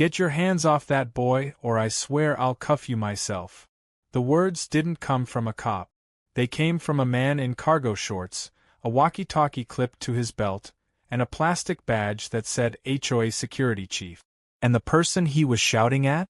"Get your hands off that boy, or I swear I'll cuff you myself." The words didn't come from a cop. They came from a man in cargo shorts, a walkie-talkie clipped to his belt, and a plastic badge that said HOA Security Chief. And the person he was shouting at?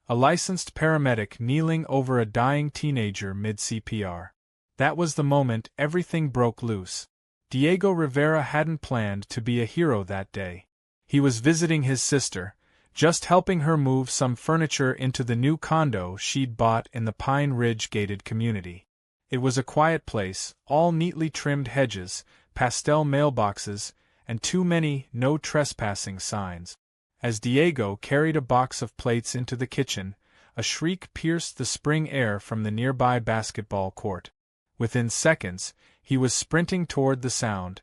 A licensed paramedic kneeling over a dying teenager mid-CPR. That was the moment everything broke loose. Diego Rivera hadn't planned to be a hero that day. He was visiting his sister, just helping her move some furniture into the new condo she'd bought in the Pine Ridge gated community. It was a quiet place, all neatly trimmed hedges, pastel mailboxes, and too many "no trespassing" signs. As Diego carried a box of plates into the kitchen, a shriek pierced the spring air from the nearby basketball court. Within seconds, he was sprinting toward the sound,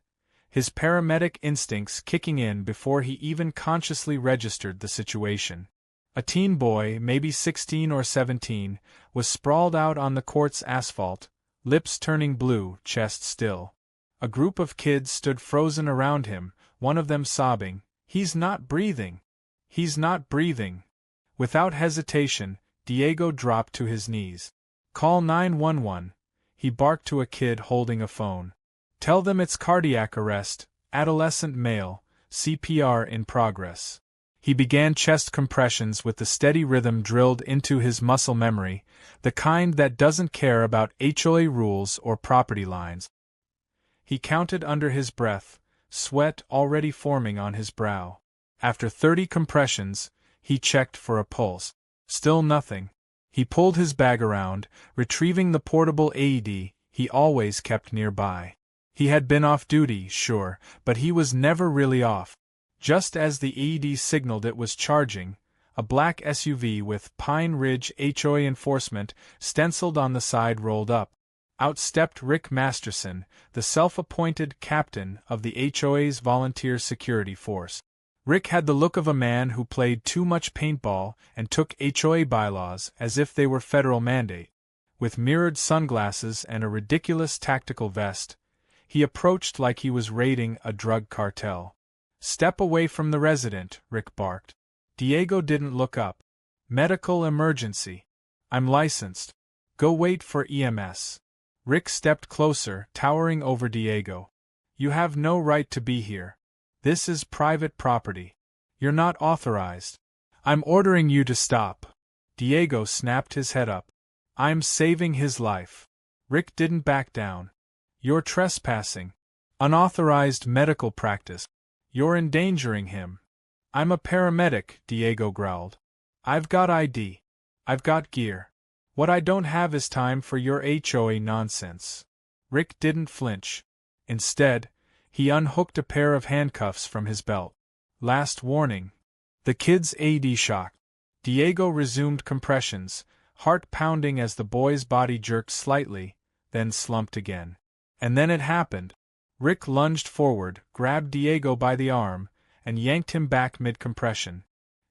his paramedic instincts kicking in before he even consciously registered the situation. A teen boy, maybe 16 or 17, was sprawled out on the court's asphalt, lips turning blue, chest still. A group of kids stood frozen around him, one of them sobbing, "He's not breathing! He's not breathing!" Without hesitation, Diego dropped to his knees. "Call 911, he barked to a kid holding a phone. "Tell them it's cardiac arrest, adolescent male, CPR in progress." He began chest compressions with the steady rhythm drilled into his muscle memory, the kind that doesn't care about HOA rules or property lines. He counted under his breath, sweat already forming on his brow. After 30 compressions, he checked for a pulse. Still nothing. He pulled his bag around, retrieving the portable AED he always kept nearby. He had been off duty, sure, but he was never really off. Just as the AED signaled it was charging, a black SUV with Pine Ridge HOA enforcement stenciled on the side rolled up. Out stepped Rick Masterson, the self-appointed captain of the HOA's volunteer security force. Rick had the look of a man who played too much paintball and took HOA bylaws as if they were federal mandate. With mirrored sunglasses and a ridiculous tactical vest, he approached like he was raiding a drug cartel. "Step away from the resident," Rick barked. Diego didn't look up. "Medical emergency. I'm licensed. Go wait for EMS." Rick stepped closer, towering over Diego. "You have no right to be here. This is private property. You're not authorized. I'm ordering you to stop." Diego snapped his head up. "I'm saving his life." Rick didn't back down. "You're trespassing. Unauthorized medical practice. You're endangering him." "I'm a paramedic," Diego growled. "I've got ID. I've got gear. What I don't have is time for your HOA nonsense." Rick didn't flinch. Instead, he unhooked a pair of handcuffs from his belt. "Last warning." The kid's AED shocked. Diego resumed compressions, heart pounding as the boy's body jerked slightly, then slumped again. And then it happened. Rick lunged forward, grabbed Diego by the arm, and yanked him back mid-compression.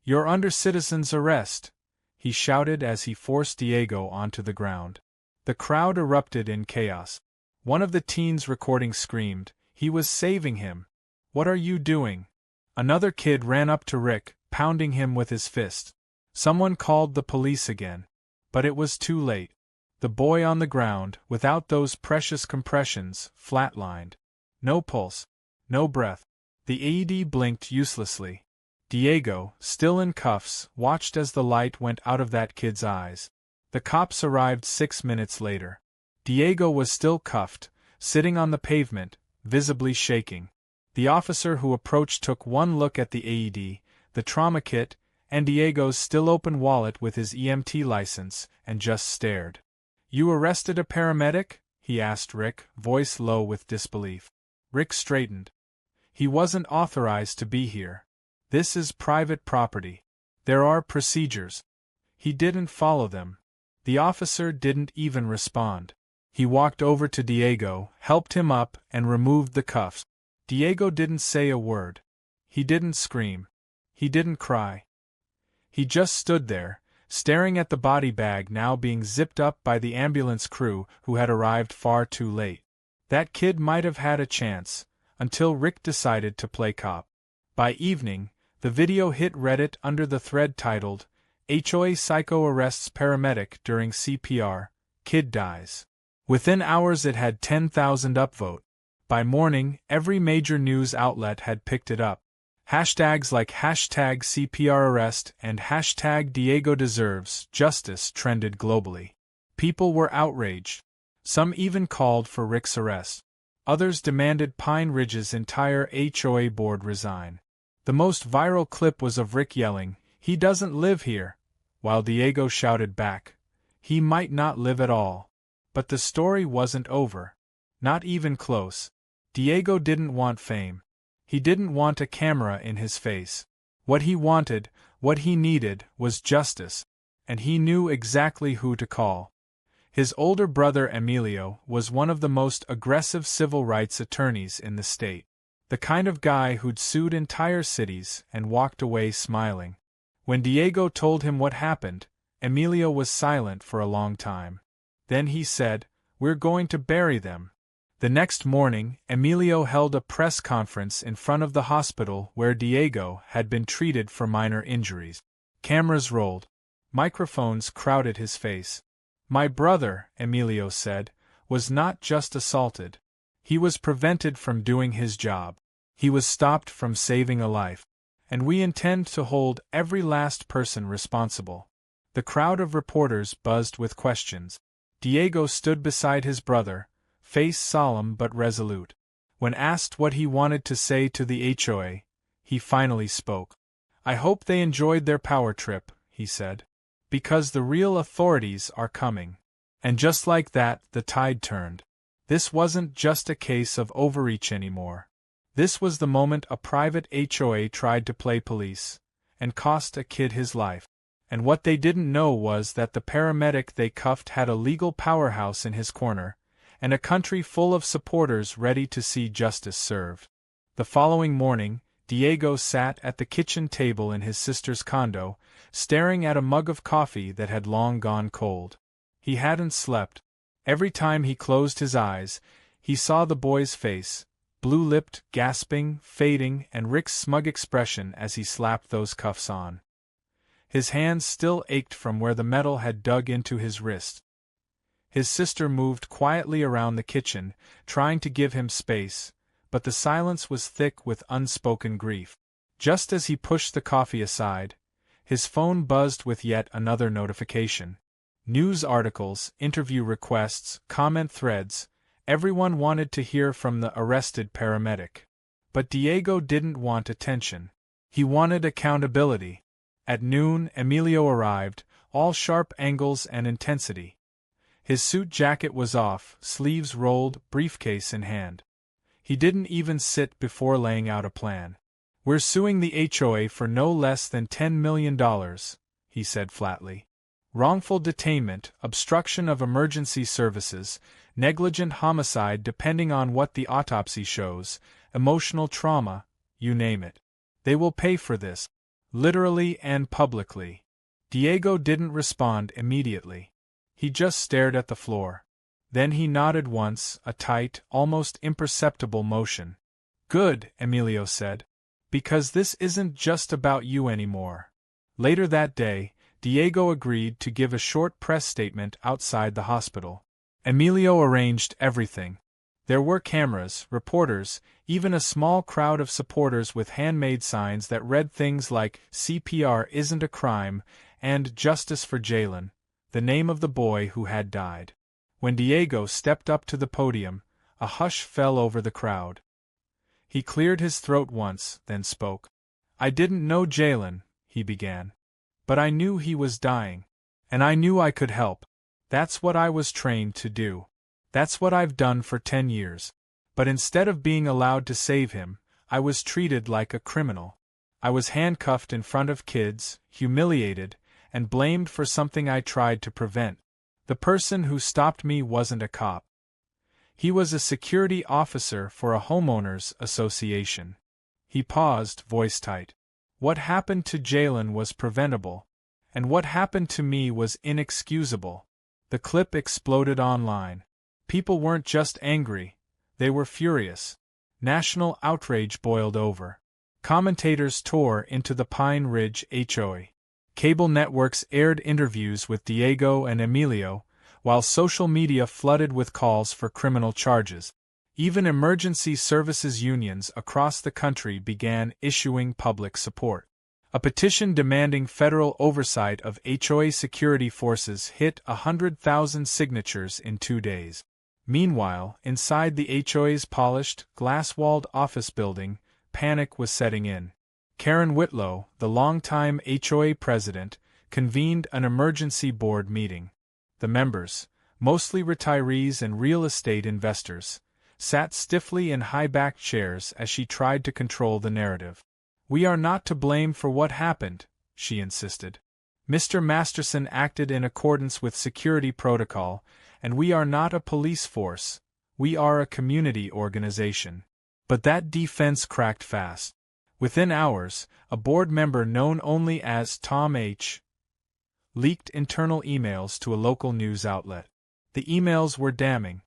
"You're under citizen's arrest," he shouted as he forced Diego onto the ground. The crowd erupted in chaos. One of the teens recording screamed, "He was saving him! What are you doing?" Another kid ran up to Rick, pounding him with his fist. Someone called the police again. But it was too late. The boy on the ground, without those precious compressions, flatlined. No pulse. No breath. The AED blinked uselessly. Diego, still in cuffs, watched as the light went out of that kid's eyes. The cops arrived 6 minutes later. Diego was still cuffed, sitting on the pavement, visibly shaking. The officer who approached took one look at the AED, the trauma kit, and Diego's still open wallet with his EMT license, and just stared. "You arrested a paramedic?" he asked Rick, voice low with disbelief. Rick straightened. "He wasn't authorized to be here. This is private property. There are procedures." He didn't follow them. The officer didn't even respond. He walked over to Diego, helped him up, and removed the cuffs. Diego didn't say a word. He didn't scream. He didn't cry. He just stood there, staring at the body bag now being zipped up by the ambulance crew who had arrived far too late. That kid might have had a chance, until Rick decided to play cop. By evening, The video hit Reddit under the thread titled, HOA Psycho Arrests Paramedic During CPR, Kid Dies. Within hours it had 10,000 upvote. By morning, every major news outlet had picked it up. Hashtags like hashtag CPR arrest and hashtag Diego deserves justice trended globally. People were outraged. Some even called for Rick's arrest. Others demanded Pine Ridge's entire HOA board resign. The most viral clip was of Rick yelling, "He doesn't live here," while Diego shouted back, "He might not live at all." But the story wasn't over. Not even close. Diego didn't want fame. He didn't want a camera in his face. What he wanted, what he needed, was justice. And he knew exactly who to call. His older brother Emilio was one of the most aggressive civil rights attorneys in the state. The kind of guy who'd sued entire cities and walked away smiling. When Diego told him what happened, Emilio was silent for a long time. Then he said, "We're going to bury them." The next morning, Emilio held a press conference in front of the hospital where Diego had been treated for minor injuries. Cameras rolled. Microphones crowded his face. "My brother," Emilio said, "was not just assaulted. He was prevented from doing his job. He was stopped from saving a life. And we intend to hold every last person responsible." The crowd of reporters buzzed with questions. Diego stood beside his brother, face solemn but resolute. When asked what he wanted to say to the HOA, he finally spoke. "I hope they enjoyed their power trip," he said. "Because the real authorities are coming." And just like that, the tide turned. This wasn't just a case of overreach anymore. This was the moment a private HOA tried to play police, and cost a kid his life. And what they didn't know was that the paramedic they cuffed had a legal powerhouse in his corner, and a country full of supporters ready to see justice served. The following morning, Diego sat at the kitchen table in his sister's condo, staring at a mug of coffee that had long gone cold. He hadn't slept. Every time he closed his eyes, he saw the boy's face, blue-lipped, gasping, fading, and Rick's smug expression as he slapped those cuffs on. His hands still ached from where the metal had dug into his wrist. His sister moved quietly around the kitchen, trying to give him space, but the silence was thick with unspoken grief. Just as he pushed the coffee aside, his phone buzzed with yet another notification. News articles, interview requests, comment threads, everyone wanted to hear from the arrested paramedic. But Diego didn't want attention. He wanted accountability. At noon, Emilio arrived, all sharp angles and intensity. His suit jacket was off, sleeves rolled, briefcase in hand. He didn't even sit before laying out a plan. "We're suing the HOA for no less than $10 million, he said flatly. "Wrongful detainment, obstruction of emergency services, negligent homicide depending on what the autopsy shows, emotional trauma, you name it. They will pay for this. Literally and publicly." Diego didn't respond immediately. He just stared at the floor. Then he nodded once, a tight, almost imperceptible motion. "Good," Emilio said. "Because this isn't just about you anymore." Later that day, Diego agreed to give a short press statement outside the hospital. Emilio arranged everything. There were cameras, reporters, even a small crowd of supporters with handmade signs that read things like "CPR isn't a crime" and "Justice for Jalen," the name of the boy who had died. When Diego stepped up to the podium, a hush fell over the crowd. He cleared his throat once, then spoke. "I didn't know Jalen," he began. "But I knew he was dying. And I knew I could help. That's what I was trained to do. That's what I've done for 10 years. But instead of being allowed to save him, I was treated like a criminal. I was handcuffed in front of kids, humiliated, and blamed for something I tried to prevent. The person who stopped me wasn't a cop. He was a security officer for a homeowners association." He paused, voice tight. "What happened to Jalen was preventable, and what happened to me was inexcusable." The clip exploded online. People weren't just angry, they were furious. National outrage boiled over. Commentators tore into the Pine Ridge HOA. Cable networks aired interviews with Diego and Emilio, while social media flooded with calls for criminal charges. Even emergency services unions across the country began issuing public support. A petition demanding federal oversight of HOA security forces hit 100,000 signatures in 2 days. Meanwhile, inside the HOA's polished, glass-walled office building, panic was setting in. Karen Whitlow, the longtime HOA president, convened an emergency board meeting. The members, mostly retirees and real estate investors, sat stiffly in high-backed chairs as she tried to control the narrative. "We are not to blame for what happened," she insisted. "Mr. Masterson acted in accordance with security protocol, and we are not a police force, we are a community organization." But that defense cracked fast. Within hours, a board member known only as Tom H. leaked internal emails to a local news outlet. The emails were damning.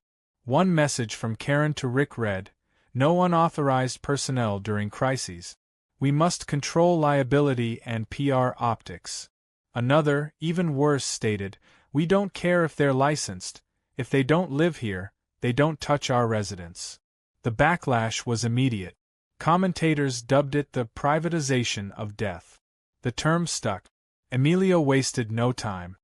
One message from Karen to Rick read, "No unauthorized personnel during crises. We must control liability and PR optics." Another, even worse, stated, "We don't care if they're licensed. If they don't live here, they don't touch our residents." The backlash was immediate. Commentators dubbed it the privatization of death. The term stuck. Emilio wasted no time.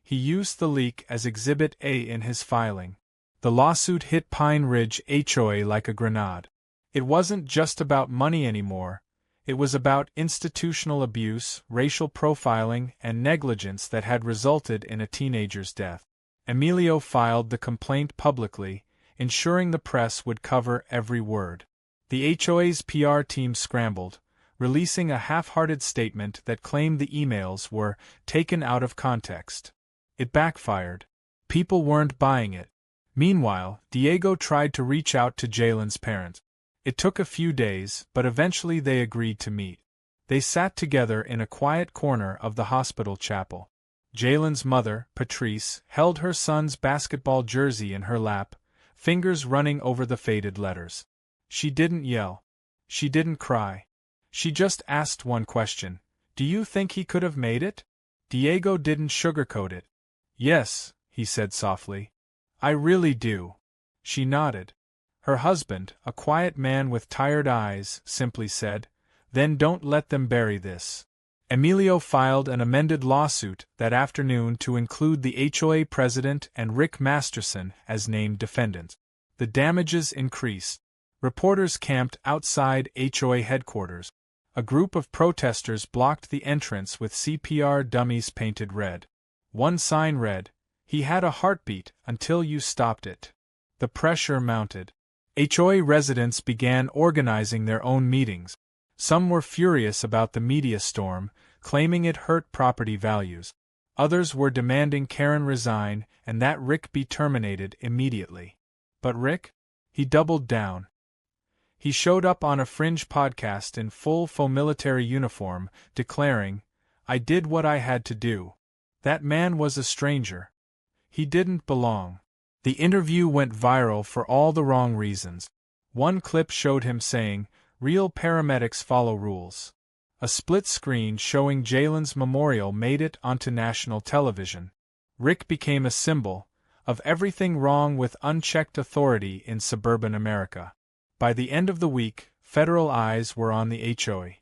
He used the leak as Exhibit A in his filing. The lawsuit hit Pine Ridge HOA like a grenade. It wasn't just about money anymore. It was about institutional abuse, racial profiling, and negligence that had resulted in a teenager's death. Emilio filed the complaint publicly, ensuring the press would cover every word. The HOA's PR team scrambled, releasing a half-hearted statement that claimed the emails were taken out of context. It backfired. People weren't buying it. Meanwhile, Diego tried to reach out to Jalen's parents. It took a few days, but eventually they agreed to meet. They sat together in a quiet corner of the hospital chapel. Jalen's mother, Patrice, held her son's basketball jersey in her lap, fingers running over the faded letters. She didn't yell. She didn't cry. She just asked one question. "Do you think he could have made it?" Diego didn't sugarcoat it. "Yes," he said softly. "I really do." She nodded. Her husband, a quiet man with tired eyes, simply said, "Then don't let them bury this." Emilio filed an amended lawsuit that afternoon to include the HOA president and Rick Masterson as named defendants. The damages increased. Reporters camped outside HOA headquarters. A group of protesters blocked the entrance with CPR dummies painted red. One sign read, "He had a heartbeat until you stopped it." The pressure mounted. HOA residents began organizing their own meetings. Some were furious about the media storm, claiming it hurt property values. Others were demanding Karen resign and that Rick be terminated immediately. But Rick? He doubled down. He showed up on a fringe podcast in full faux military uniform, declaring, "I did what I had to do." That man was a stranger. He didn't belong. The interview went viral for all the wrong reasons. One clip showed him saying, "Real paramedics follow rules." A split screen showing Jalen's memorial made it onto national television. Rick became a symbol of everything wrong with unchecked authority in suburban America. By the end of the week, federal eyes were on the HOA.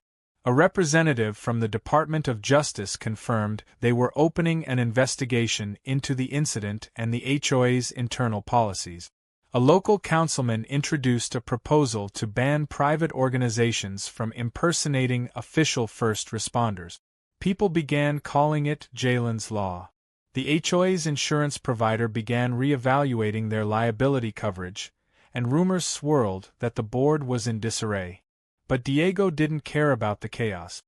A representative from the Department of Justice confirmed they were opening an investigation into the incident and the HOA's internal policies. A local councilman introduced a proposal to ban private organizations from impersonating official first responders. People began calling it Jalen's Law. The HOA's insurance provider began reevaluating their liability coverage, and rumors swirled that the board was in disarray. But Diego didn't care about the chaos.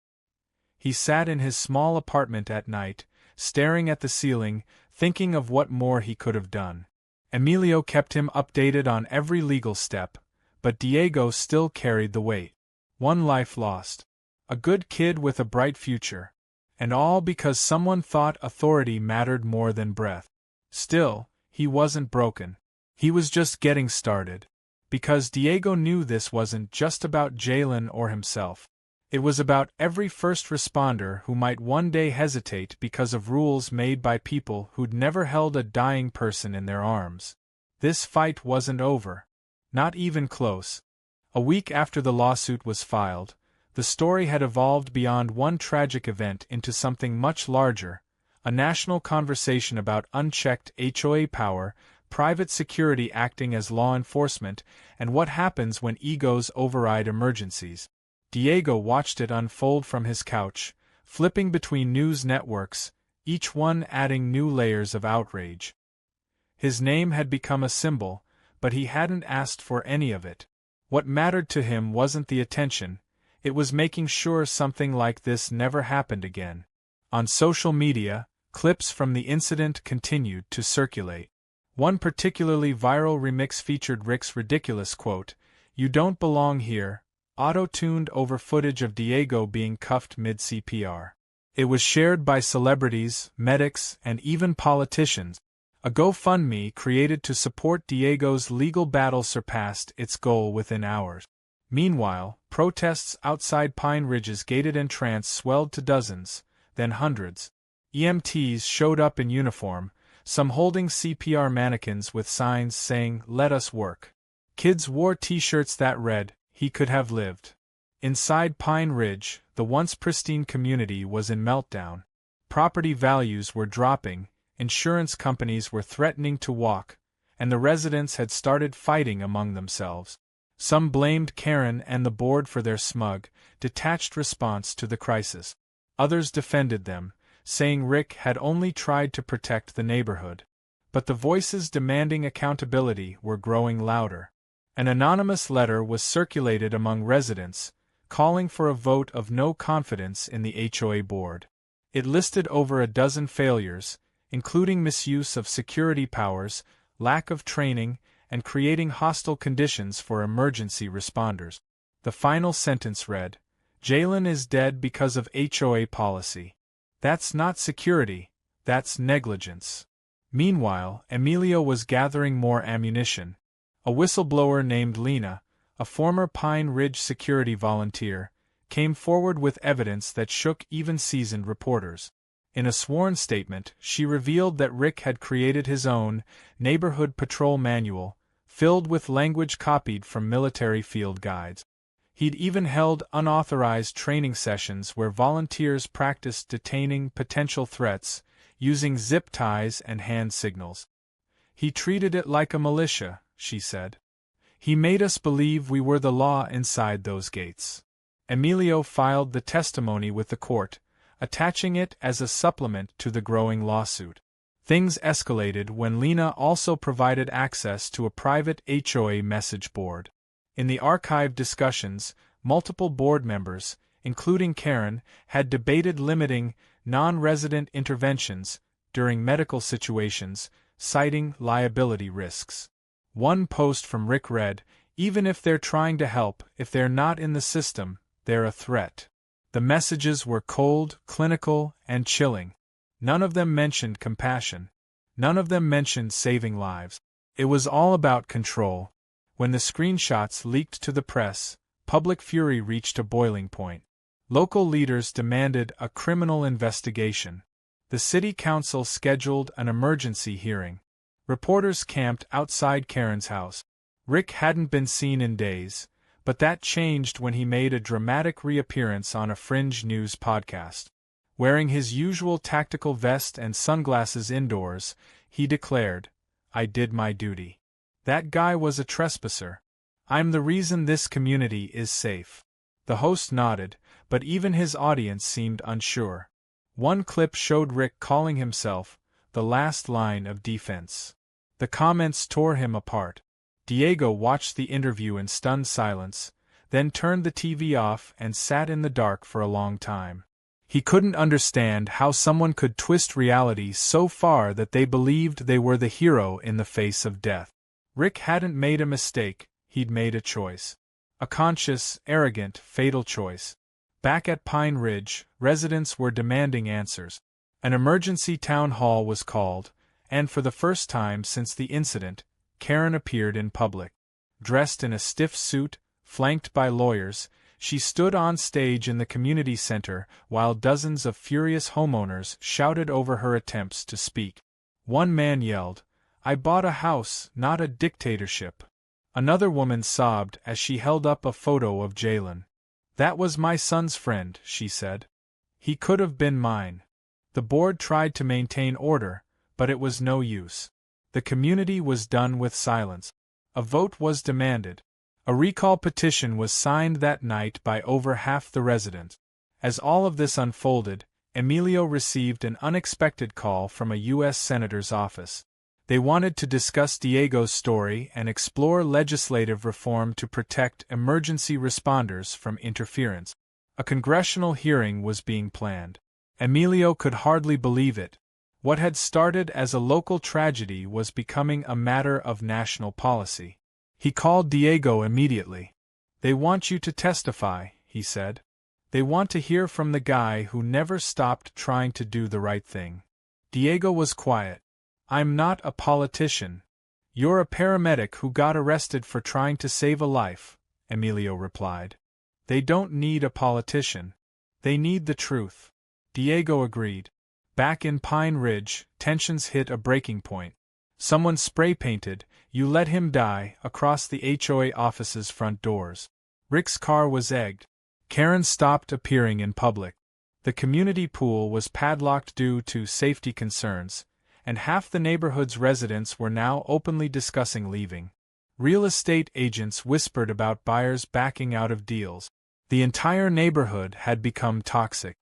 He sat in his small apartment at night, staring at the ceiling, thinking of what more he could have done. Emilio kept him updated on every legal step, but Diego still carried the weight. One life lost. A good kid with a bright future. And all because someone thought authority mattered more than breath. Still, he wasn't broken. He was just getting started. because Diego knew this wasn't just about Jalen or himself. It was about every first responder who might one day hesitate because of rules made by people who'd never held a dying person in their arms. This fight wasn't over. Not even close. A week after the lawsuit was filed, the story had evolved beyond one tragic event into something much larger, a national conversation about unchecked HOA power, private security acting as law enforcement, and what happens when egos override emergencies. Diego watched it unfold from his couch, flipping between news networks, each one adding new layers of outrage. His name had become a symbol, but he hadn't asked for any of it. What mattered to him wasn't the attention, it was making sure something like this never happened again. On social media, clips from the incident continued to circulate. One particularly viral remix featured Rick's ridiculous quote, "You don't belong here," auto-tuned over footage of Diego being cuffed mid-CPR. It was shared by celebrities, medics, and even politicians. A GoFundMe created to support Diego's legal battle surpassed its goal within hours. Meanwhile, protests outside Pine Ridge's gated entrance swelled to dozens, then hundreds. EMTs showed up in uniform, some holding CPR mannequins with signs saying, "Let us work." Kids wore t-shirts that read, "He could have lived." Inside Pine Ridge, the once pristine community was in meltdown. Property values were dropping, insurance companies were threatening to walk, and the residents had started fighting among themselves. Some blamed Karen and the board for their smug, detached response to the crisis. Others defended them, saying Rick had only tried to protect the neighborhood. But the voices demanding accountability were growing louder. An anonymous letter was circulated among residents, calling for a vote of no confidence in the HOA board. It listed over a dozen failures, including misuse of security powers, lack of training, and creating hostile conditions for emergency responders. The final sentence read, "Jalen is dead because of HOA policy. That's not security, that's negligence." Meanwhile, Emilio was gathering more ammunition. A whistleblower named Lena, a former Pine Ridge security volunteer, came forward with evidence that shook even seasoned reporters. In a sworn statement, she revealed that Rick had created his own neighborhood patrol manual, filled with language copied from military field guides. He'd even held unauthorized training sessions where volunteers practiced detaining potential threats, using zip ties and hand signals. "He treated it like a militia," she said. "He made us believe we were the law inside those gates." Emilio filed the testimony with the court, attaching it as a supplement to the growing lawsuit. Things escalated when Lena also provided access to a private HOA message board. In the archived discussions, multiple board members, including Karen, had debated limiting non-resident interventions during medical situations, citing liability risks. One post from Rick read, "Even if they're trying to help, if they're not in the system, they're a threat." The messages were cold, clinical, and chilling. None of them mentioned compassion. None of them mentioned saving lives. It was all about control. When the screenshots leaked to the press, public fury reached a boiling point. Local leaders demanded a criminal investigation. The city council scheduled an emergency hearing. Reporters camped outside Karen's house. Rick hadn't been seen in days, but that changed when he made a dramatic reappearance on a fringe news podcast. Wearing his usual tactical vest and sunglasses indoors, he declared, "I did my duty. That guy was a trespasser. I'm the reason this community is safe." The host nodded, but even his audience seemed unsure. One clip showed Rick calling himself the last line of defense. The comments tore him apart. Diego watched the interview in stunned silence, then turned the TV off and sat in the dark for a long time. He couldn't understand how someone could twist reality so far that they believed they were the hero in the face of death. Rick hadn't made a mistake, he'd made a choice. A conscious, arrogant, fatal choice. Back at Pine Ridge, residents were demanding answers. An emergency town hall was called, and for the first time since the incident, Karen appeared in public. dressed in a stiff suit, flanked by lawyers. She stood on stage in the community center while dozens of furious homeowners shouted over her attempts to speak. One man yelled, "I bought a house, not a dictatorship." Another woman sobbed as she held up a photo of Jalen. "That was my son's friend," she said. "He could have been mine." The board tried to maintain order, but it was no use. The community was done with silence. A vote was demanded. A recall petition was signed that night by over half the residents. As all of this unfolded, Emilio received an unexpected call from a U.S. Senator's office. They wanted to discuss Diego's story and explore legislative reform to protect emergency responders from interference. A congressional hearing was being planned. Emilio could hardly believe it. What had started as a local tragedy was becoming a matter of national policy. He called Diego immediately. "They want you to testify," he said. "They want to hear from the guy who never stopped trying to do the right thing." Diego was quiet. "I'm not a politician." "You're a paramedic who got arrested for trying to save a life," Emilio replied. "They don't need a politician. They need the truth." Diego agreed. Back in Pine Ridge, tensions hit a breaking point. Someone spray-painted, "You let him die," across the HOA office's front doors. Rick's car was egged. Karen stopped appearing in public. The community pool was padlocked due to safety concerns, and half the neighborhood's residents were now openly discussing leaving. Real estate agents whispered about buyers backing out of deals. The entire neighborhood had become toxic.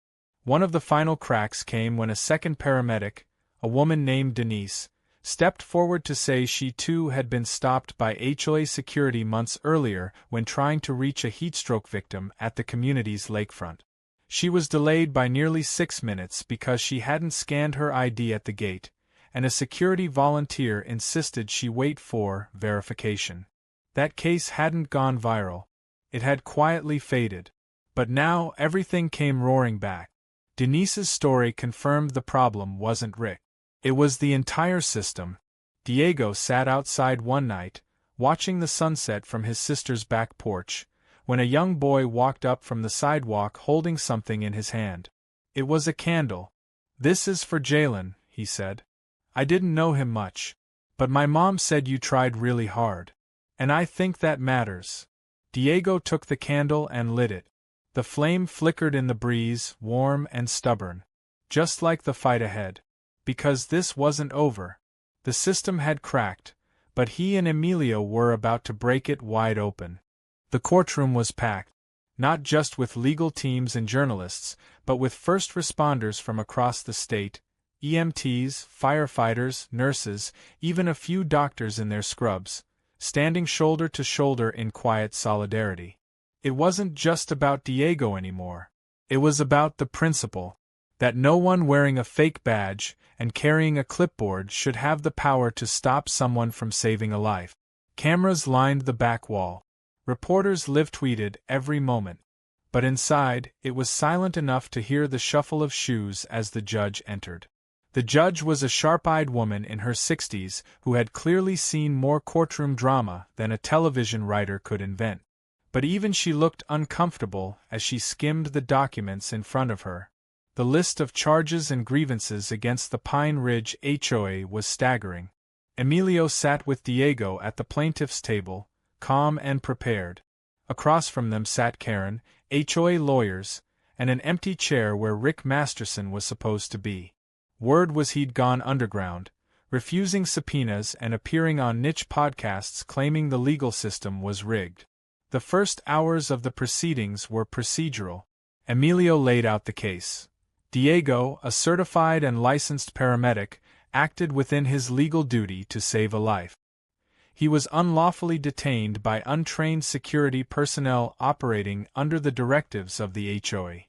One of the final cracks came when a second paramedic, a woman named Denise, stepped forward to say she too had been stopped by HOA security months earlier when trying to reach a heatstroke victim at the community's lakefront. She was delayed by nearly 6 minutes because she hadn't scanned her ID at the gate, and a security volunteer insisted she wait for verification. That case hadn't gone viral. It had quietly faded. But now everything came roaring back. Denise's story confirmed the problem wasn't Rick. It was the entire system. Diego sat outside one night, watching the sunset from his sister's back porch, when a young boy walked up from the sidewalk holding something in his hand. It was a candle. "This is for Jalen," he said. "I didn't know him much. But my mom said you tried really hard. And I think that matters." Diego took the candle and lit it. The flame flickered in the breeze, warm and stubborn. Just like the fight ahead. Because this wasn't over. The system had cracked, but he and Emilio were about to break it wide open. The courtroom was packed, not just with legal teams and journalists, but with first responders from across the state, EMTs, firefighters, nurses, even a few doctors in their scrubs, standing shoulder to shoulder in quiet solidarity. It wasn't just about Diego anymore. It was about the principle that no one wearing a fake badge and carrying a clipboard should have the power to stop someone from saving a life. Cameras lined the back wall. Reporters live-tweeted every moment. But inside, it was silent enough to hear the shuffle of shoes as the judge entered. The judge was a sharp-eyed woman in her 60s who had clearly seen more courtroom drama than a television writer could invent. But even she looked uncomfortable as she skimmed the documents in front of her. The list of charges and grievances against the Pine Ridge HOA was staggering. Emilio sat with Diego at the plaintiff's table, calm and prepared. Across from them sat Karen, HOA lawyers, and an empty chair where Rick Masterson was supposed to be. Word was he'd gone underground, refusing subpoenas and appearing on niche podcasts claiming the legal system was rigged. The first hours of the proceedings were procedural. Emilio laid out the case. Diego, a certified and licensed paramedic, acted within his legal duty to save a life. He was unlawfully detained by untrained security personnel operating under the directives of the HOA.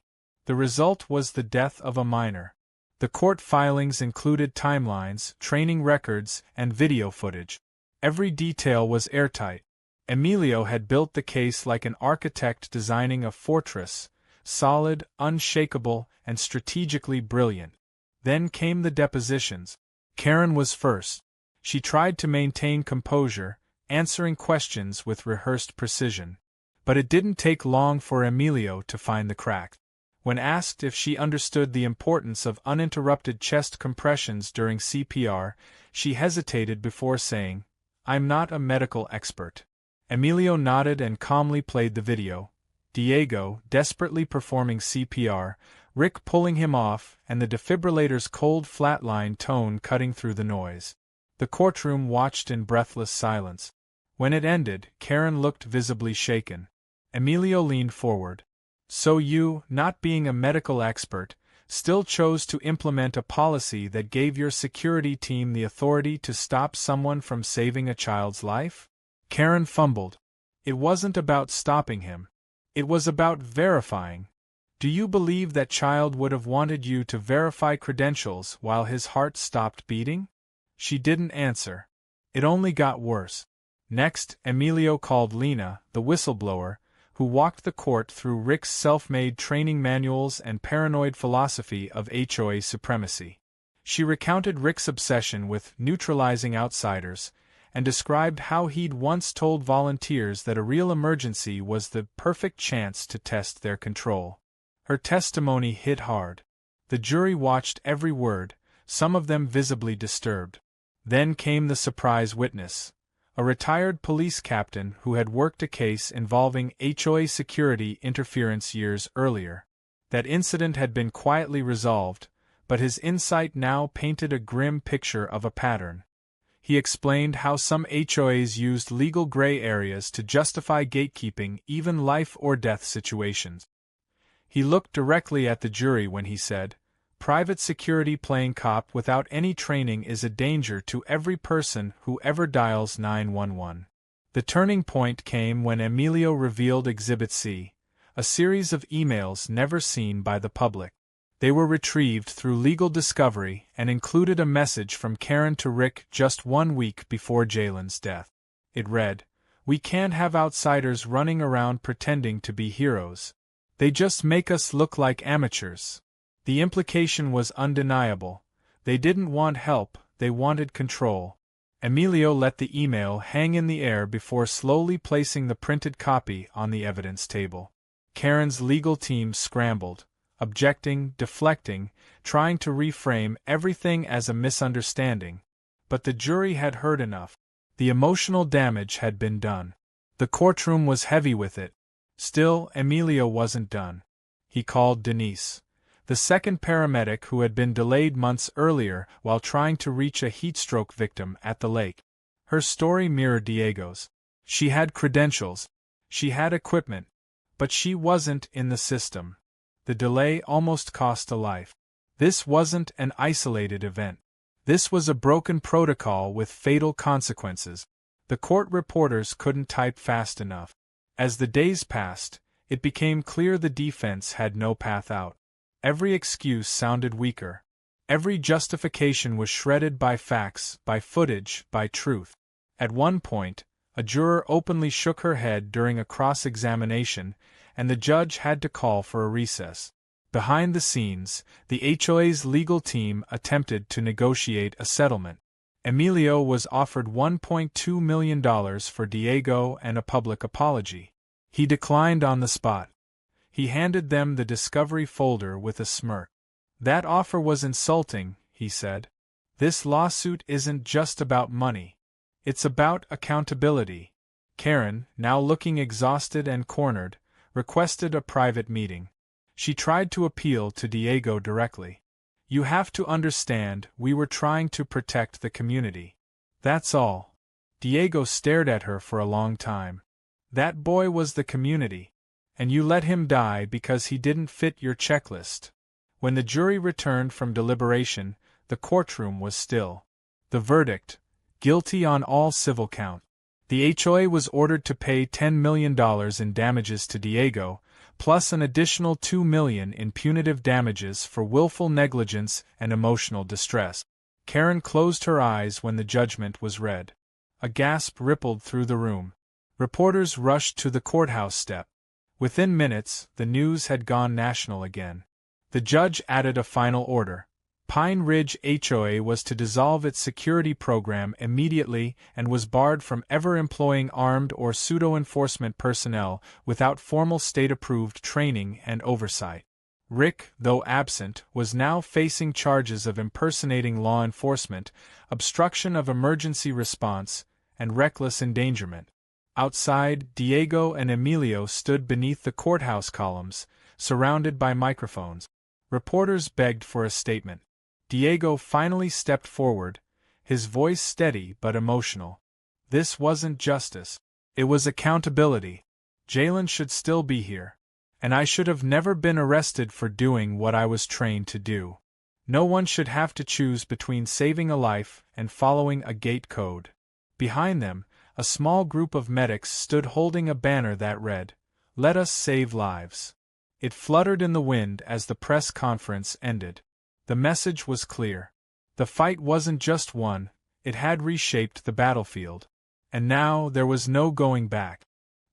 The result was the death of a minor. The court filings included timelines, training records, and video footage. Every detail was airtight. Emilio had built the case like an architect designing a fortress, solid, unshakable, and strategically brilliant. Then came the depositions. Karen was first. She tried to maintain composure, answering questions with rehearsed precision. But it didn't take long for Emilio to find the crack. When asked if she understood the importance of uninterrupted chest compressions during CPR, she hesitated before saying, "I'm not a medical expert." Emilio nodded and calmly played the video. Diego, desperately performing CPR, Rick pulling him off, and the defibrillator's cold flatline tone cutting through the noise. The courtroom watched in breathless silence. When it ended, Karen looked visibly shaken. Emilio leaned forward. "So you, not being a medical expert, still chose to implement a policy that gave your security team the authority to stop someone from saving a child's life?" Karen fumbled. "It wasn't about stopping him. It was about verifying. Do you believe that child would have wanted you to verify credentials while his heart stopped beating?" She didn't answer. It only got worse. Next, Emilio called Lena, the whistleblower, who walked the court through Rick's self-made training manuals and paranoid philosophy of HOA supremacy. She recounted Rick's obsession with neutralizing outsiders, and described how he'd once told volunteers that a real emergency was the perfect chance to test their control. Her testimony hit hard. The jury watched every word, some of them visibly disturbed. Then came the surprise witness. A retired police captain who had worked a case involving HOA security interference years earlier. That incident had been quietly resolved, but his insight now painted a grim picture of a pattern. He explained how some HOAs used legal gray areas to justify gatekeeping even life-or-death situations. He looked directly at the jury when he said, "Private security playing cop without any training is a danger to every person who ever dials 911. The turning point came when Emilio revealed Exhibit C, a series of emails never seen by the public. They were retrieved through legal discovery and included a message from Karen to Rick just 1 week before Jalen's death. It read, "We can't have outsiders running around pretending to be heroes. They just make us look like amateurs." The implication was undeniable. They didn't want help, they wanted control. Emilio let the email hang in the air before slowly placing the printed copy on the evidence table. Karen's legal team scrambled, objecting, deflecting, trying to reframe everything as a misunderstanding. But the jury had heard enough. The emotional damage had been done. The courtroom was heavy with it. Still, Emilio wasn't done. He called Denise, the second paramedic who had been delayed months earlier while trying to reach a heatstroke victim at the lake. Her story mirrored Diego's. She had credentials. She had equipment. But she wasn't in the system. The delay almost cost a life. This wasn't an isolated event. This was a broken protocol with fatal consequences. The court reporters couldn't type fast enough. As the days passed, it became clear the defense had no path out. Every excuse sounded weaker. Every justification was shredded by facts, by footage, by truth. At one point, a juror openly shook her head during a cross-examination, and the judge had to call for a recess. Behind the scenes, the HOA's legal team attempted to negotiate a settlement. Emilio was offered $1.2 million for Diego and a public apology. He declined on the spot. He handed them the discovery folder with a smirk. "That offer was insulting," he said. "This lawsuit isn't just about money. It's about accountability." Karen, now looking exhausted and cornered, requested a private meeting. She tried to appeal to Diego directly. "You have to understand, we were trying to protect the community. That's all." Diego stared at her for a long time. "That boy was the community. And you let him die because he didn't fit your checklist." When the jury returned from deliberation, the courtroom was still. The verdict: guilty on all civil counts. The HOA was ordered to pay $10 million in damages to Diego, plus an additional $2 million in punitive damages for willful negligence and emotional distress. Karen closed her eyes when the judgment was read. A gasp rippled through the room. Reporters rushed to the courthouse step. Within minutes, the news had gone national again. The judge added a final order: Pine Ridge HOA was to dissolve its security program immediately and was barred from ever employing armed or pseudo-enforcement personnel without formal state-approved training and oversight. Rick, though absent, was now facing charges of impersonating law enforcement, obstruction of emergency response, and reckless endangerment. Outside, Diego and Emilio stood beneath the courthouse columns, surrounded by microphones. Reporters begged for a statement. Diego finally stepped forward, his voice steady but emotional. This wasn't justice. It was accountability. Jalen should still be here. And I should have never been arrested for doing what I was trained to do. No one should have to choose between saving a life and following a gate code. Behind them, a small group of medics stood holding a banner that read, "Let us save lives." It fluttered in the wind as the press conference ended. The message was clear. The fight wasn't just won, it had reshaped the battlefield. And now there was no going back.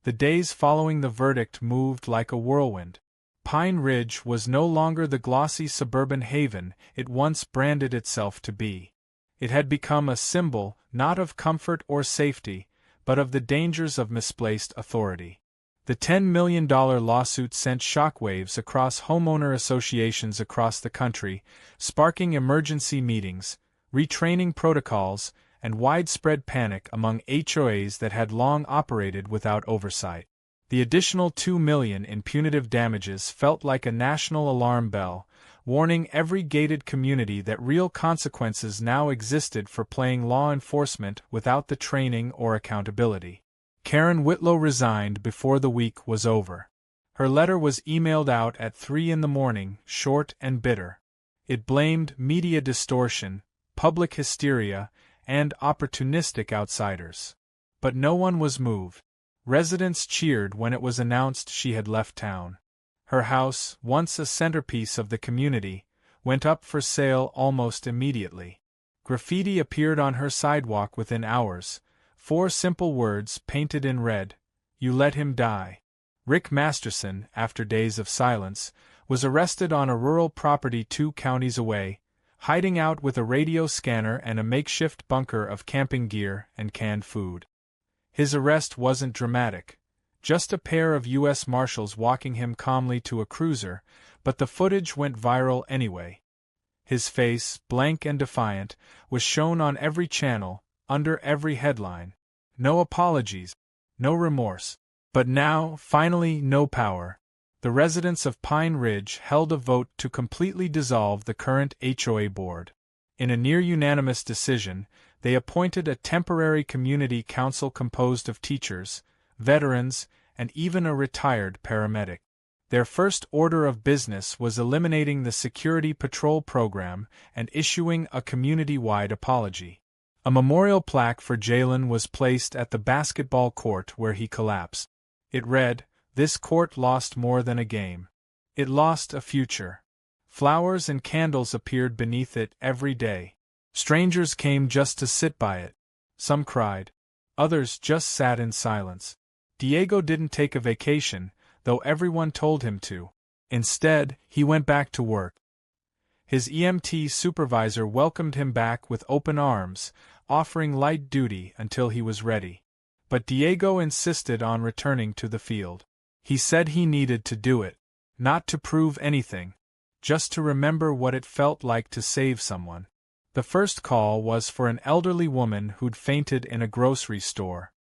The days following the verdict moved like a whirlwind. Pine Ridge was no longer the glossy suburban haven it once branded itself to be. It had become a symbol not of comfort or safety, but of the dangers of misplaced authority. The $10 million lawsuit sent shockwaves across homeowner associations across the country, sparking emergency meetings, retraining protocols, and widespread panic among HOAs that had long operated without oversight. The additional $2 million in punitive damages felt like a national alarm bell, warning every gated community that real consequences now existed for playing law enforcement without the training or accountability. Karen Whitlow resigned before the week was over. Her letter was emailed out at 3 a.m, short and bitter. It blamed media distortion, public hysteria, and opportunistic outsiders. But no one was moved. Residents cheered when it was announced she had left town. Her house, once a centerpiece of the community, went up for sale almost immediately. Graffiti appeared on her sidewalk within hours. 4 simple words painted in red, "You let him die." Rick Masterson, after days of silence, was arrested on a rural property 2 counties away, hiding out with a radio scanner and a makeshift bunker of camping gear and canned food. His arrest wasn't dramatic, just a pair of U.S. Marshals walking him calmly to a cruiser, but the footage went viral anyway. His face, blank and defiant, was shown on every channel, under every headline. No apologies, no remorse. But now, finally, no power. The residents of Pine Ridge held a vote to completely dissolve the current HOA board. In a near-unanimous decision, they appointed a temporary community council composed of teachers, veterans, and even a retired paramedic. Their first order of business was eliminating the security patrol program and issuing a community-wide apology. A memorial plaque for Jalen was placed at the basketball court where he collapsed. It read, "This court lost more than a game. It lost a future." Flowers and candles appeared beneath it every day. Strangers came just to sit by it. Some cried. Others just sat in silence. Diego didn't take a vacation, though everyone told him to. Instead, he went back to work. His EMT supervisor welcomed him back with open arms, offering light duty until he was ready. But Diego insisted on returning to the field. He said he needed to do it, not to prove anything, just to remember what it felt like to save someone. The first call was for an elderly woman who'd fainted in a grocery store.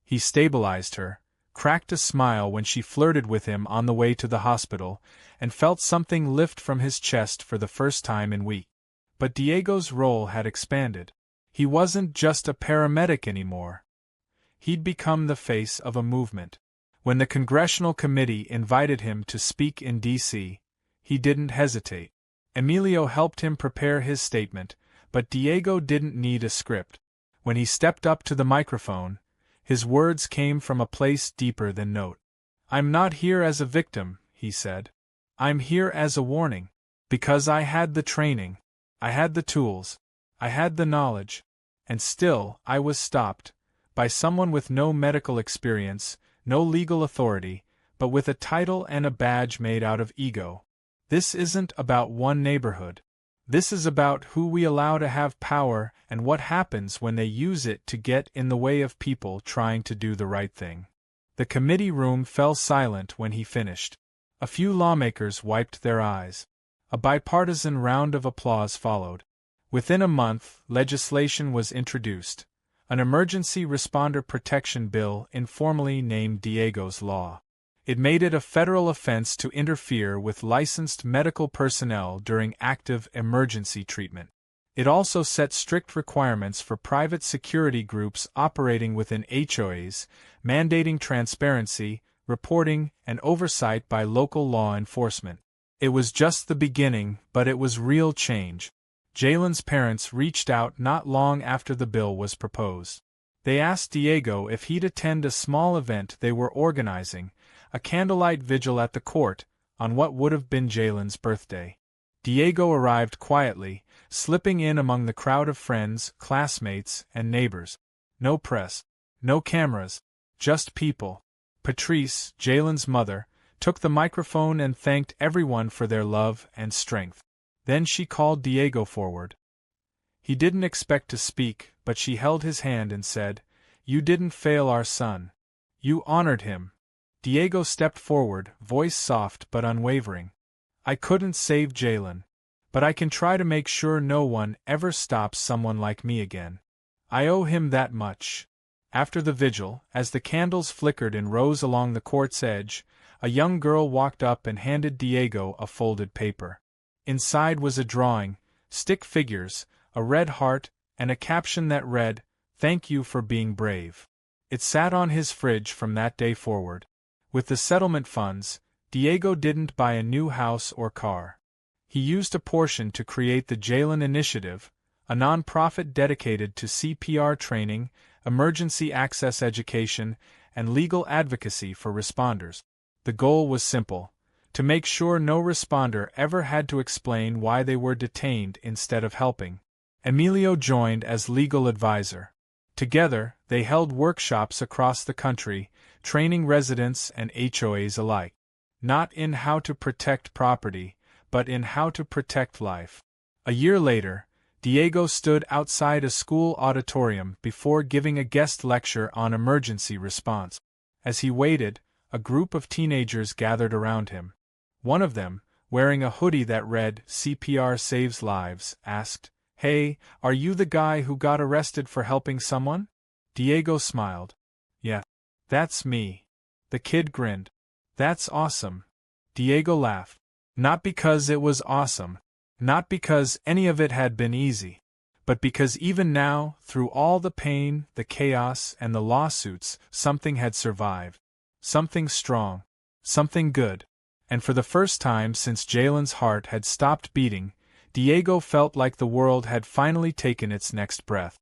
He stabilized her, cracked a smile when she flirted with him on the way to the hospital, and felt something lift from his chest for the first time in weeks. But Diego's role had expanded. He wasn't just a paramedic anymore. He'd become the face of a movement. When the Congressional Committee invited him to speak in D.C., he didn't hesitate. Emilio helped him prepare his statement, but Diego didn't need a script. When he stepped up to the microphone, his words came from a place deeper than note. "I'm not here as a victim," he said. "I'm here as a warning. Because I had the training. I had the tools. I had the knowledge. And still, I was stopped. By someone with no medical experience, no legal authority, but with a title and a badge made out of ego. This isn't about one neighborhood. This is about who we allow to have power and what happens when they use it to get in the way of people trying to do the right thing. The committee room fell silent when he finished. A few lawmakers wiped their eyes. A bipartisan round of applause followed. Within a month, legislation was introduced. An emergency responder protection bill informally named Diego's Law. It made it a federal offense to interfere with licensed medical personnel during active emergency treatment. It also set strict requirements for private security groups operating within HOAs, mandating transparency, reporting, and oversight by local law enforcement. It was just the beginning, but it was real change. Jalen's parents reached out not long after the bill was proposed. They asked Diego if he'd attend a small event they were organizing, a candlelight vigil at the court, on what would have been Jalen's birthday. Diego arrived quietly, slipping in among the crowd of friends, classmates, and neighbors. No press, no cameras, just people. Patrice, Jalen's mother, took the microphone and thanked everyone for their love and strength. Then she called Diego forward. He didn't expect to speak, but she held his hand and said, "You didn't fail our son. You honored him." Diego stepped forward, voice soft but unwavering. "I couldn't save Jalen. But I can try to make sure no one ever stops someone like me again. I owe him that much." After the vigil, as the candles flickered in rows along the court's edge, a young girl walked up and handed Diego a folded paper. Inside was a drawing, stick figures, a red heart, and a caption that read, "Thank you for being brave." It sat on his fridge from that day forward. With the settlement funds, Diego didn't buy a new house or car. He used a portion to create the Jalen Initiative, a nonprofit dedicated to CPR training, emergency access education, and legal advocacy for responders. The goal was simple: to make sure no responder ever had to explain why they were detained instead of helping. Emilio joined as legal advisor. Together, they held workshops across the country, training residents and HOAs alike. Not in how to protect property, but in how to protect life. A year later, Diego stood outside a school auditorium before giving a guest lecture on emergency response. As he waited, a group of teenagers gathered around him. One of them, wearing a hoodie that read "CPR Saves Lives," asked, "Hey, are you the guy who got arrested for helping someone?" Diego smiled. "Yeah, that's me." The kid grinned. "That's awesome." Diego laughed. Not because it was awesome. Not because any of it had been easy. But because even now, through all the pain, the chaos, and the lawsuits, something had survived. Something strong. Something good. And for the first time since Jalen's heart had stopped beating, Diego felt like the world had finally taken its next breath.